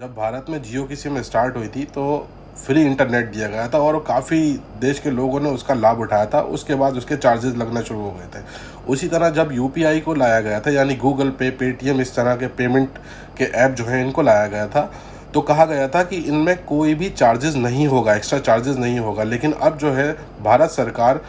जब भारत में जियो की सिम स्टार्ट हुई थी तो फ्री इंटरनेट दिया गया था और काफ़ी देश के लोगों ने उसका लाभ उठाया था। उसके बाद उसके चार्जेस लगना शुरू हो गए थे। उसी तरह जब यूपीआई को लाया गया था, यानी गूगल पे, पेटीएम, इस तरह के पेमेंट के ऐप जो हैं इनको लाया गया था, तो कहा गया था कि इनमें कोई भी चार्जेस नहीं होगा, एक्स्ट्रा चार्जेस नहीं होगा। लेकिन अब जो है भारत सरकार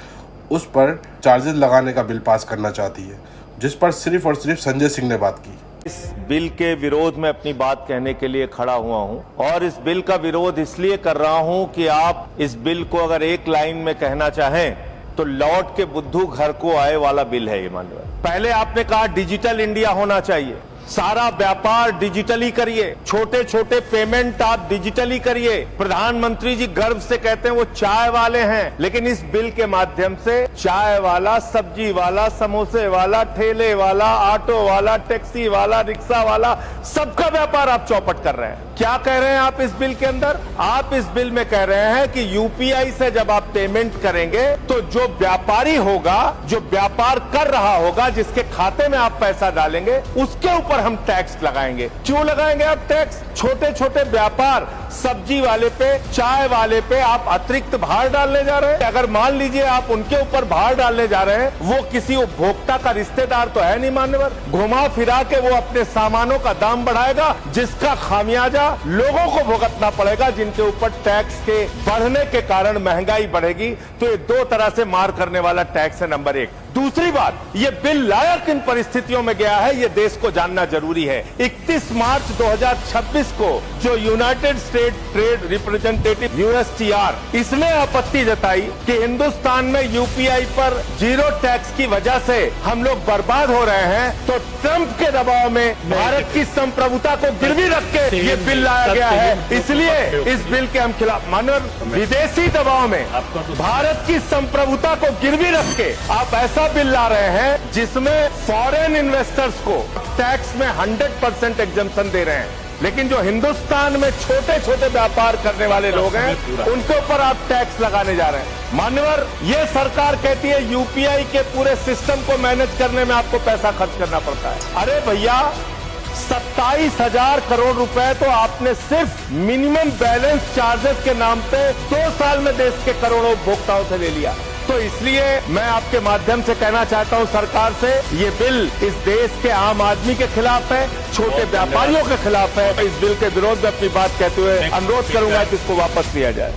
उस पर चार्जेस लगाने का बिल पास करना चाहती है, जिस पर सिर्फ और सिर्फ संजय सिंह ने बात की। इस बिल के विरोध में अपनी बात कहने के लिए खड़ा हुआ हूं और इस बिल का विरोध इसलिए कर रहा हूं कि आप इस बिल को अगर एक लाइन में कहना चाहें तो लौट के बुद्धू घर को आए वाला बिल है ये। माननीय, पहले आपने कहा डिजिटल इंडिया होना चाहिए, सारा व्यापार डिजिटली करिए, छोटे छोटे पेमेंट आप डिजिटली करिए। प्रधानमंत्री जी गर्व से कहते हैं वो चाय वाले हैं, लेकिन इस बिल के माध्यम से चाय वाला, सब्जी वाला, समोसे वाला, ठेले वाला, ऑटो वाला, टैक्सी वाला, रिक्शा वाला, सबका व्यापार आप चौपट कर रहे हैं। क्या कह रहे हैं आप इस बिल के अंदर? आप इस बिल में कह रहे हैं कि यूपीआई से जब आप पेमेंट करेंगे तो जो व्यापारी होगा, जो व्यापार कर रहा होगा, जिसके खाते में आप पैसा डालेंगे, उसके ऊपर हम टैक्स लगाएंगे। क्यों लगाएंगे आप टैक्स? छोटे छोटे व्यापार, सब्जी वाले पे, चाय वाले पे आप अतिरिक्त भार डालने जा रहे हैं। अगर मान लीजिए आप उनके ऊपर भार डालने जा रहे हैं, वो किसी उपभोक्ता का रिश्तेदार तो है नहीं मान्यवर, घुमा फिरा के वो अपने सामानों का दाम बढ़ाएगा, जिसका खामियाजा लोगों को भुगतना पड़ेगा, जिनके ऊपर टैक्स के बढ़ने के कारण महंगाई बढ़ेगी। तो ये दो तरह से मार करने वाला टैक्स है, नंबर एक। दूसरी बात, ये बिल लाया किन परिस्थितियों में गया है, ये देश को जानना जरूरी है। 31 मार्च 2026 को जो United state trade representative USTR, इसने आपत्ति जताई कि हिंदुस्तान में यूपीआई पर जीरो टैक्स की वजह से हम लोग बर्बाद हो रहे हैं, तो ट्रंप के दबाव में भारत की संप्रभुता को गिरवी रख के ये बिल लाया गया है। इसलिए इस बिल के हम खिलाफ। मानव विदेशी दबाव में भारत की संप्रभुता को गिरवी रख के आप ऐसा बिल ला रहे हैं जिसमें फॉरेन इन्वेस्टर्स को टैक्स में 100% एग्जम्पशन दे रहे हैं, लेकिन जो हिंदुस्तान में छोटे छोटे व्यापार करने वाले लोग हैं उनके ऊपर आप टैक्स लगाने जा रहे हैं। मान्यवर, ये सरकार कहती है यूपीआई के पूरे सिस्टम को मैनेज करने में आपको पैसा खर्च करना पड़ता है। अरे भैया, 27,000 करोड़ रुपए तो आपने सिर्फ मिनिमम बैलेंस चार्जेस के नाम पे 2 साल में देश के करोड़ों उपभोक्ताओं से ले लिया। तो इसलिए मैं आपके माध्यम से कहना चाहता हूं सरकार से, ये बिल इस देश के आम आदमी के खिलाफ है, छोटे व्यापारियों के खिलाफ है। इस बिल के विरोध में अपनी बात कहते हुए अनुरोध करूंगा कि इसको वापस लिया जाए।